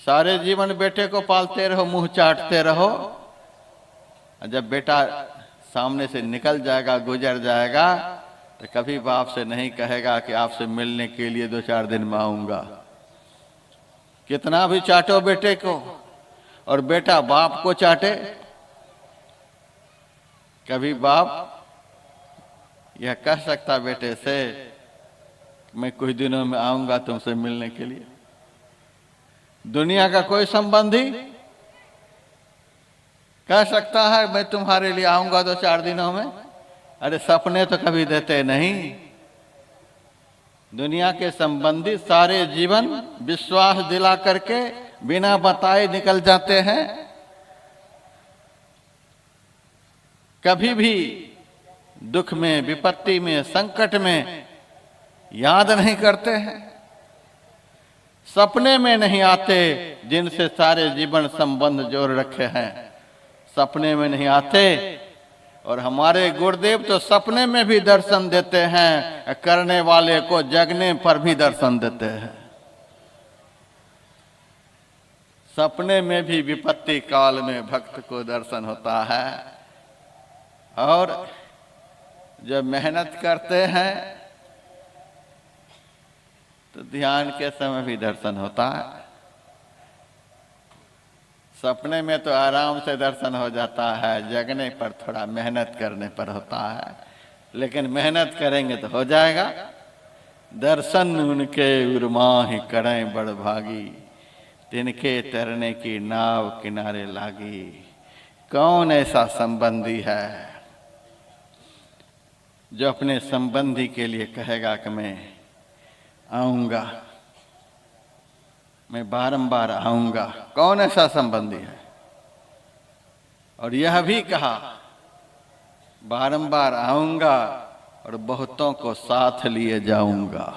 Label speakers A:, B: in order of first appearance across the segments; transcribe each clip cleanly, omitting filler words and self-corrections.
A: सारे जीवन बेटे को पालते रहो, मुंह चाटते रहो। जब बेटा सामने से निकल जाएगा, गुजर जाएगा, तो कभी बाप से नहीं कहेगा कि आपसे मिलने के लिए 2-4 दिन में आऊंगा। कितना भी चाटो बेटे को, और बेटा बाप को चाटे, कभी बाप यह कह सकता बेटे से मैं कुछ दिनों में आऊंगा तुमसे मिलने के लिए? दुनिया का कोई संबंधी कह सकता है मैं तुम्हारे लिए आऊंगा 2-4 दिनों में? अरे सपने तो कभी देते नहीं। दुनिया के संबंधी सारे जीवन विश्वास दिला करके बिना बताए निकल जाते हैं, कभी भी दुख में, विपत्ति में, संकट में याद नहीं करते हैं। सपने में नहीं आते जिनसे सारे जीवन संबंध जोड़ रखे हैं, सपने में नहीं आते। और हमारे गुरुदेव तो सपने में भी दर्शन देते हैं, करने वाले को जगने पर भी दर्शन देते हैं। सपने में भी विपत्ति काल में भक्त को दर्शन होता है, और जब मेहनत करते हैं तो ध्यान के समय भी दर्शन होता है। सपने में तो आराम से दर्शन हो जाता है, जगने पर थोड़ा मेहनत करने पर होता है, लेकिन मेहनत करेंगे तो हो जाएगा। दर्शन उनके उर्माहि करें बड़ भागी, तिनके तरने की नाव किनारे लागी। कौन ऐसा संबंधी है जो अपने संबंधी के लिए कहेगा कि मैं आऊंगा, मैं बारंबार आऊंगा? कौन ऐसा संबंधी है? और यह भी कहा बारंबार आऊंगा और बहुतों को साथ लिए जाऊंगा।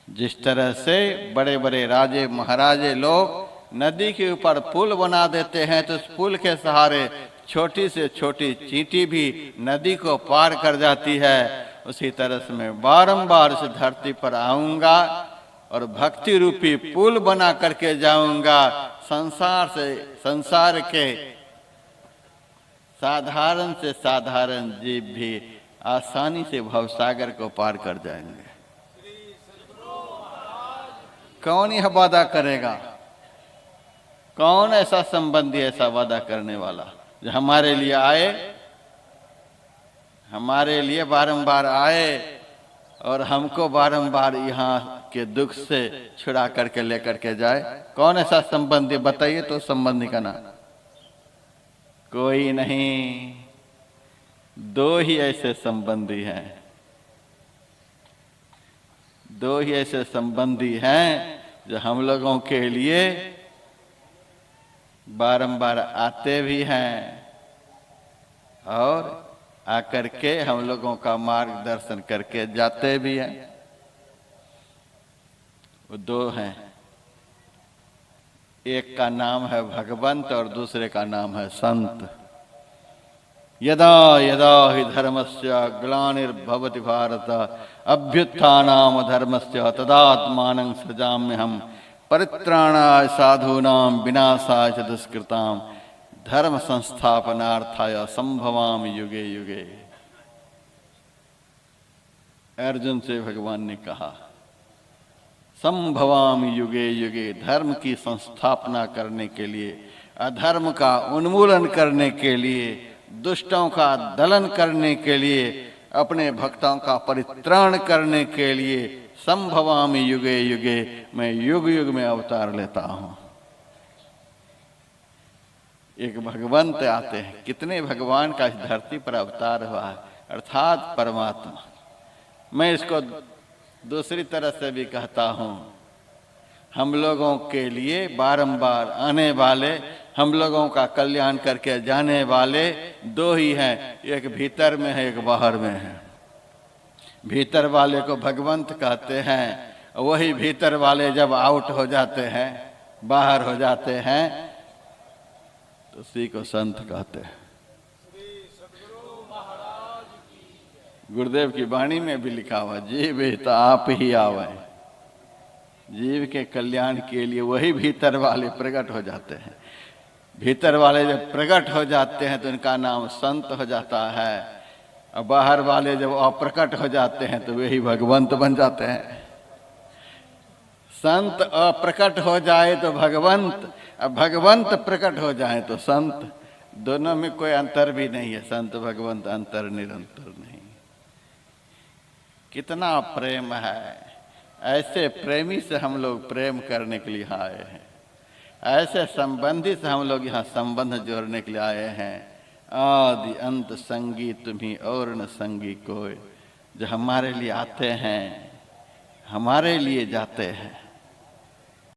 A: जिस तरह से बड़े बड़े राजे महाराजे लोग नदी के ऊपर पुल बना देते हैं, तो उस पुल के सहारे छोटी से छोटी चींटी भी नदी को पार कर जाती है। उसी तरह से मैं बारंबार इस धरती पर आऊंगा और भक्ति रूपी पुल बना करके जाऊंगा। संसार के साधारण से साधारण जीव भी आसानी से भवसागर को पार कर जाएंगे। कौन यह वादा करेगा? कौन ऐसा संबंधी, ऐसा वादा करने वाला जो हमारे लिए आए, हमारे लिए बारंबार आए और हमको बारंबार यहाँ के दुख से छुड़ा करके लेकर के जाए? कौन ऐसा संबंधी बताइए तो संबंधी का नाम? कोई नहीं। दो ही ऐसे संबंधी हैं, दो ही ऐसे संबंधी हैं जो हम लोगों के लिए बारंबार आते भी हैं और आकर के हम लोगों का मार्गदर्शन करके जाते भी हैं। वो दो हैं, एक का नाम है भगवंत और दूसरे का नाम है संत। यदा यदा हि धर्मस्य ग्लानिर्भवति भारत अभ्युत्थानाम धर्मस्य तदात्मानं सृजाम्यहम् परित्राणाय साधूनां विनाशाय च दुष्कृताम् धर्म संस्थापनार्थाय संभवामि युगे युगे। अर्जुन से भगवान ने कहा संभवामि युगे युगे, धर्म की संस्थापना करने के लिए, अधर्म का उन्मूलन करने के लिए, दुष्टों का दलन करने के लिए, अपने भक्तों का परित्राण करने के लिए संभवामि युगे युगे, मैं युग युग में अवतार लेता हूं। एक भगवंत आते हैं, कितने भगवान का इस धरती पर अवतार हुआ है, अर्थात परमात्मा। मैं इसको दूसरी तरह से भी कहता हूं, हम लोगों के लिए बारंबार आने वाले, हम लोगों का कल्याण करके जाने वाले दो ही हैं, एक भीतर में है, एक बाहर में है। भीतर वाले को भगवंत कहते हैं, वही भीतर वाले जब आउट हो जाते हैं, बाहर हो जाते हैं, तो उसी को संत कहते हैं। गुरुदेव की वाणी में भी लिखा हुआ, जी बेटा आप ही आवे। जीव के कल्याण के लिए वही भीतर वाले प्रकट हो जाते हैं। भीतर वाले जब प्रकट हो जाते हैं तो इनका नाम संत हो जाता है, और बाहर वाले जब अप्रकट हो जाते हैं तो वही भगवंत बन जाते हैं। संत अप्रकट हो जाए तो भगवंत, अब भगवंत प्रकट हो जाए तो संत। दोनों में कोई अंतर भी नहीं है, संत भगवंत अंतर निरंतर नहीं। कितना प्रेम है, ऐसे प्रेमी से हम लोग प्रेम करने के लिए आए हैं, ऐसे संबंधी से हम लोग यहाँ संबंध जोड़ने के लिए आए हैं। आदि अंत संगी तुम्ही और न संगी कोई, जो हमारे लिए आते हैं, हमारे लिए जाते हैं।